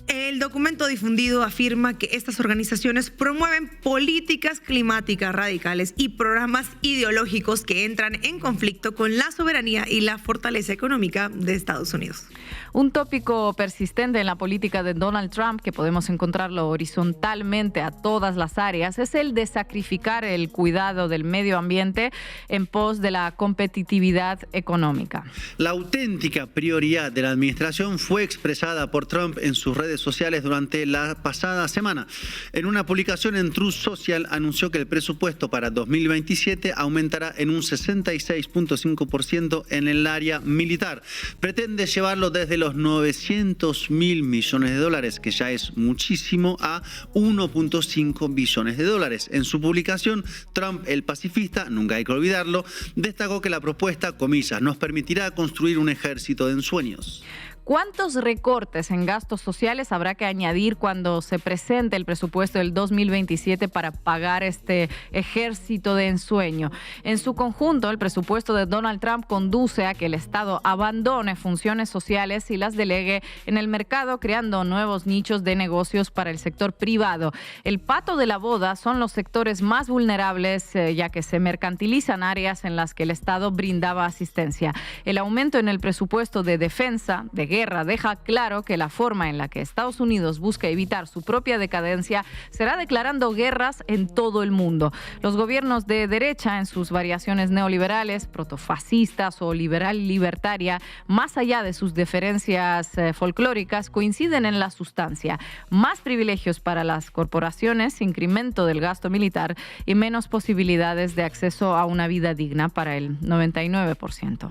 El documento difundido afirma que estas organizaciones promueven políticas climáticas radicales y programas ideológicos que entran en conflicto con la soberanía y la fortaleza económica de Estados Unidos. Un tópico persistente en la política de Donald Trump, que podemos encontrarlo horizontalmente a todas las áreas, es el de sacrificar el cuidado del medio ambiente en pos de la competitividad económica. La auténtica prioridad de la administración fue expresada por Trump en sus redes sociales durante la pasada semana. En una publicación en Truth Social anunció que el presupuesto para 2027 aumentará en un 66.5% en el área militar. Pretende llevarlo desde los 900.000 millones de dólares, que ya es muchísimo, a 1.5 billones de dólares. En su publicación, Trump, el pacifista, nunca hay que olvidarlo, destacó que la propuesta, comillas, nos permitirá construir un ejército de ensueños. ¿Cuántos recortes en gastos sociales habrá que añadir cuando se presente el presupuesto del 2027 para pagar este ejército de ensueño? En su conjunto, el presupuesto de Donald Trump conduce a que el Estado abandone funciones sociales y las delegue en el mercado, creando nuevos nichos de negocios para el sector privado. El pato de la boda son los sectores más vulnerables, ya que se mercantilizan áreas en las que el Estado brindaba asistencia. El aumento en el presupuesto de defensa, de guerra deja claro que la forma en la que Estados Unidos busca evitar su propia decadencia será declarando guerras en todo el mundo. Los gobiernos de derecha, en sus variaciones neoliberales, protofascistas o liberal-libertaria, más allá de sus diferencias folclóricas, coinciden en la sustancia. Más privilegios para las corporaciones, incremento del gasto militar y menos posibilidades de acceso a una vida digna para el 99%.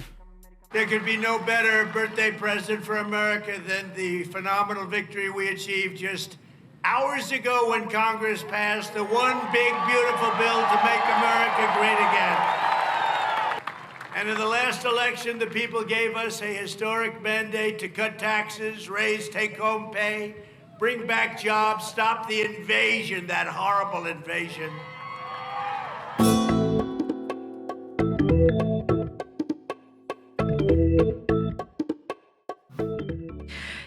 There could be no better birthday present for America than the phenomenal victory we achieved just hours ago when Congress passed the one big, beautiful bill to make America great again. And in the last election, the people gave us a historic mandate to cut taxes, raise take-home pay, bring back jobs, stop the invasion, that horrible invasion.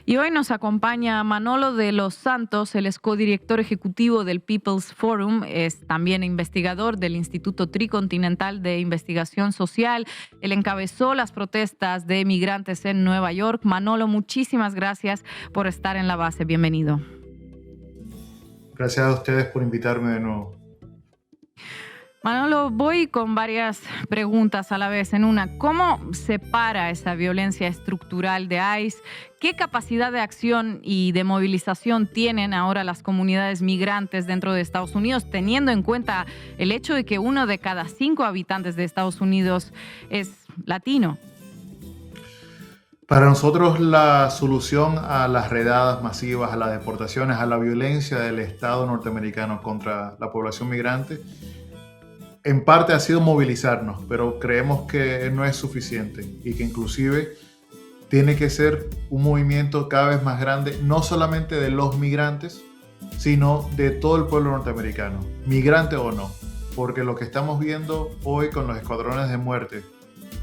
Y hoy nos acompaña Manolo de los Santos, él es codirector ejecutivo del People's Forum, es también investigador del Instituto Tricontinental de Investigación Social. Él encabezó las protestas de migrantes en Nueva York. Manolo, muchísimas gracias por estar en La Base. Bienvenido. Gracias a ustedes por invitarme de nuevo. Manolo, voy con varias preguntas a la vez en una. ¿Cómo se para esa violencia estructural de ICE? ¿Qué capacidad de acción y de movilización tienen ahora las comunidades migrantes dentro de Estados Unidos, teniendo en cuenta el hecho de que 1 de cada 5 habitantes de Estados Unidos es latino? Para nosotros la solución a las redadas masivas, a las deportaciones, a la violencia del Estado norteamericano contra la población migrante, en parte ha sido movilizarnos, pero creemos que no es suficiente y que inclusive tiene que ser un movimiento cada vez más grande, no solamente de los migrantes, sino de todo el pueblo norteamericano, migrante o no, porque lo que estamos viendo hoy con los escuadrones de muerte,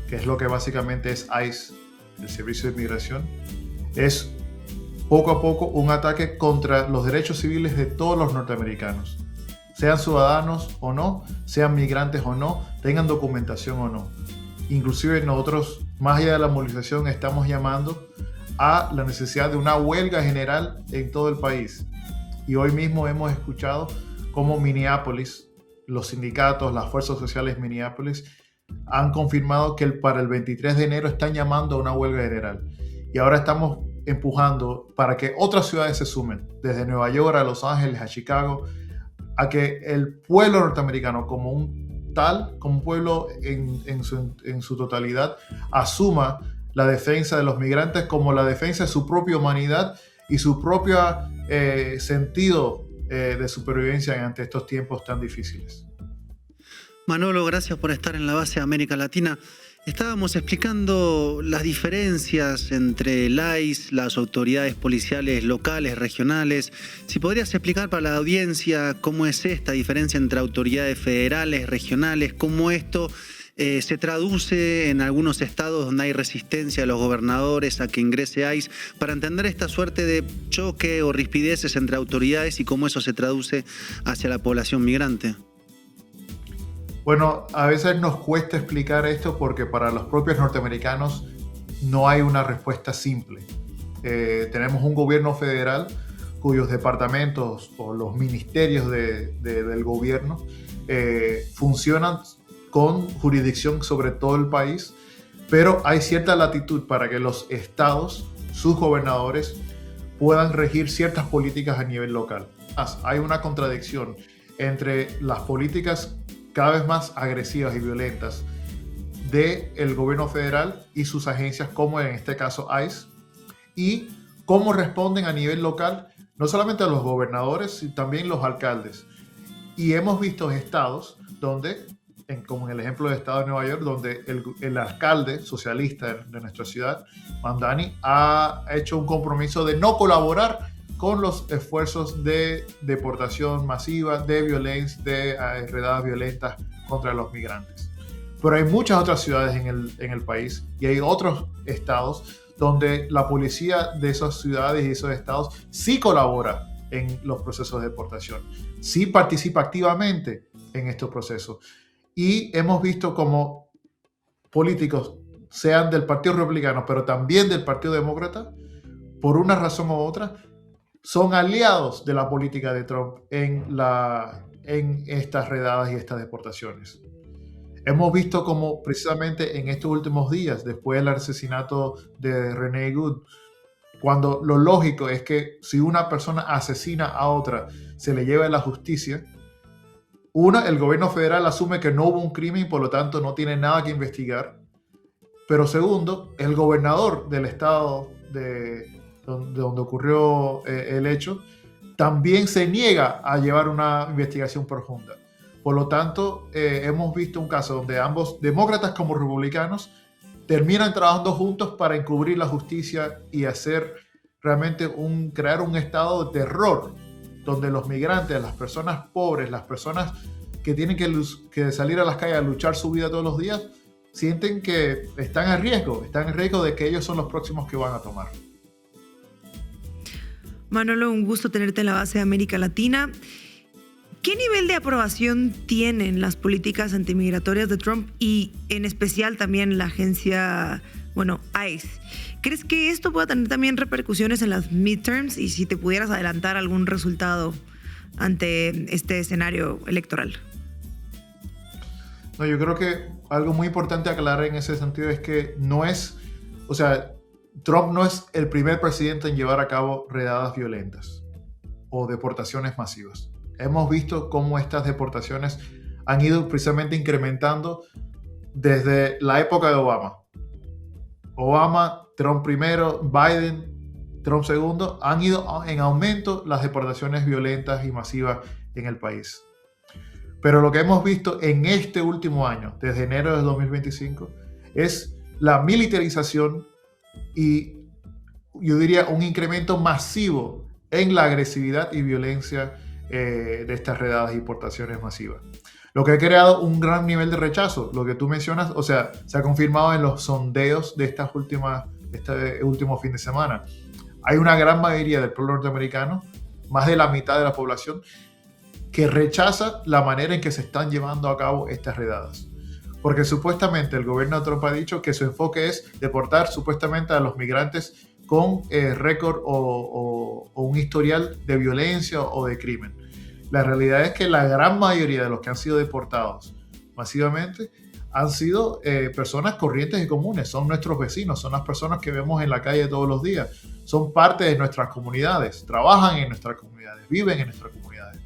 que es lo que básicamente es ICE, el Servicio de Inmigración, es poco a poco un ataque contra los derechos civiles de todos los norteamericanos. Sean ciudadanos o no, sean migrantes o no, tengan documentación o no. Inclusive nosotros, más allá de la movilización, estamos llamando a la necesidad de una huelga general en todo el país. Y hoy mismo hemos escuchado cómo Minneapolis, los sindicatos, las fuerzas sociales de Minneapolis, han confirmado que para el 23 de enero están llamando a una huelga general. Y ahora estamos empujando para que otras ciudades se sumen, desde Nueva York a Los Ángeles, a Chicago, a que el pueblo norteamericano como un pueblo en su totalidad asuma la defensa de los migrantes como la defensa de su propia humanidad y su propio sentido de supervivencia ante estos tiempos tan difíciles. Manolo, gracias por estar en La Base América Latina. Estábamos explicando las diferencias entre el ICE, las autoridades policiales locales, regionales. Si podrías explicar para la audiencia cómo es esta diferencia entre autoridades federales, regionales, cómo esto se traduce en algunos estados donde hay resistencia de los gobernadores a que ingrese ICE, para entender esta suerte de choque o rispideces entre autoridades y cómo eso se traduce hacia la población migrante. Bueno, a veces nos cuesta explicar esto porque para los propios norteamericanos no hay una respuesta simple. Tenemos un gobierno federal cuyos departamentos o los ministerios del gobierno funcionan con jurisdicción sobre todo el país, pero hay cierta latitud para que los estados, sus gobernadores, puedan regir ciertas políticas a nivel local. Hay una contradicción entre las políticas cada vez más agresivas y violentas del gobierno federal y sus agencias, como en este caso ICE, y cómo responden a nivel local, no solamente a los gobernadores, sino también los alcaldes. Y hemos visto estados donde, como en el ejemplo del estado de Nueva York, donde el alcalde socialista de nuestra ciudad, Mamdani, ha hecho un compromiso de no colaborar con los esfuerzos de deportación masiva, de violencia, de redadas violentas contra los migrantes. Pero hay muchas otras ciudades en el país y hay otros estados donde la policía de esas ciudades y esos estados sí colabora en los procesos de deportación, sí participa activamente en estos procesos. Y hemos visto como políticos, sean del Partido Republicano, pero también del Partido Demócrata, por una razón u otra, son aliados de la política de Trump en estas redadas y estas deportaciones. Hemos visto como precisamente en estos últimos días, después del asesinato de Renee Good, cuando lo lógico es que si una persona asesina a otra, se le lleve a la justicia, el gobierno federal asume que no hubo un crimen y por lo tanto no tiene nada que investigar. Pero segundo, el gobernador del estado de donde ocurrió el hecho también se niega a llevar una investigación profunda. Por lo tanto, hemos visto un caso donde ambos, demócratas como republicanos, terminan trabajando juntos para encubrir la justicia y hacer realmente crear un estado de terror donde los migrantes, las personas pobres, las personas que tienen que salir a las calles a luchar su vida todos los días, sienten que están en riesgo de que ellos son los próximos que van a tomar. Manolo, un gusto tenerte en la base de América Latina. ¿Qué nivel de aprobación tienen las políticas antimigratorias de Trump y en especial también la agencia, ICE? ¿Crees que esto pueda tener también repercusiones en las midterms y si te pudieras adelantar algún resultado ante este escenario electoral? No, yo creo que algo muy importante aclarar en ese sentido es que Trump no es el primer presidente en llevar a cabo redadas violentas o deportaciones masivas. Hemos visto cómo estas deportaciones han ido precisamente incrementando desde la época de Obama. Trump primero, Biden, Trump segundo, han ido en aumento las deportaciones violentas y masivas en el país. Pero lo que hemos visto en este último año, desde enero de 2025, es la militarización y yo diría un incremento masivo en la agresividad y violencia de estas redadas y deportaciones masivas. Lo que ha creado un gran nivel de rechazo, lo que tú mencionas, se ha confirmado en los sondeos de este último fin de semana. Hay una gran mayoría del pueblo norteamericano, más de la mitad de la población, que rechaza la manera en que se están llevando a cabo estas redadas. Porque supuestamente el gobierno de Trump ha dicho que su enfoque es deportar supuestamente a los migrantes con récord o un historial de violencia o de crimen. La realidad es que la gran mayoría de los que han sido deportados masivamente han sido personas corrientes y comunes, son nuestros vecinos, son las personas que vemos en la calle todos los días, son parte de nuestras comunidades, trabajan en nuestras comunidades, viven en nuestras comunidades.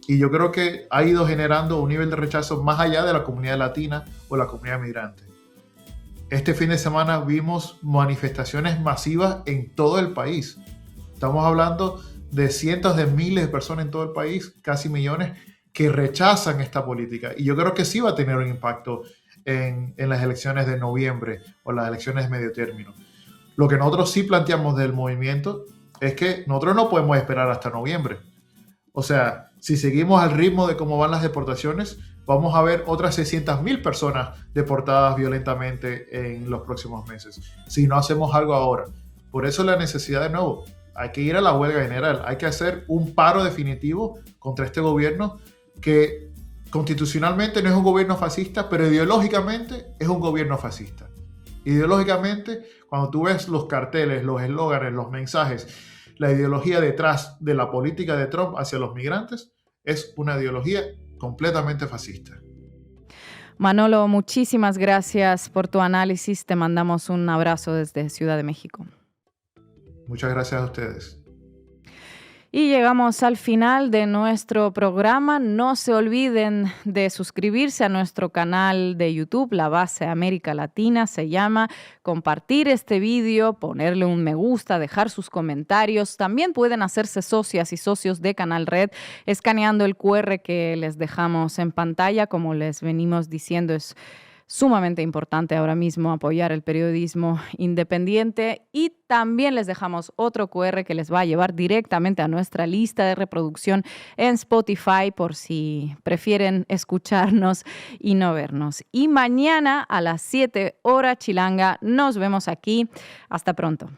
Y yo creo que ha ido generando un nivel de rechazo más allá de la comunidad latina o la comunidad migrante. Este fin de semana vimos manifestaciones masivas en todo el país. Estamos hablando de cientos de miles de personas en todo el país, casi millones, que rechazan esta política. Y yo creo que sí va a tener un impacto en las elecciones de noviembre o las elecciones de medio término. Lo que nosotros sí planteamos del movimiento es que nosotros no podemos esperar hasta noviembre. Si seguimos al ritmo de cómo van las deportaciones, vamos a ver otras 600,000 personas deportadas violentamente en los próximos meses, si no hacemos algo ahora. Por eso la necesidad de nuevo, hay que ir a la huelga general, hay que hacer un paro definitivo contra este gobierno que constitucionalmente no es un gobierno fascista, pero ideológicamente es un gobierno fascista. Ideológicamente, cuando tú ves los carteles, los eslóganes, los mensajes, la ideología detrás de la política de Trump hacia los migrantes es una ideología completamente fascista. Manolo, muchísimas gracias por tu análisis. Te mandamos un abrazo desde Ciudad de México. Muchas gracias a ustedes. Y llegamos al final de nuestro programa. No se olviden de suscribirse a nuestro canal de YouTube, La Base América Latina se llama, compartir este vídeo, ponerle un me gusta, dejar sus comentarios. También pueden hacerse socias y socios de Canal Red escaneando el QR que les dejamos en pantalla. Como les venimos diciendo, es sumamente importante ahora mismo apoyar el periodismo independiente y también les dejamos otro QR que les va a llevar directamente a nuestra lista de reproducción en Spotify por si prefieren escucharnos y no vernos. Y mañana a las 7 hora chilanga nos vemos aquí. Hasta pronto.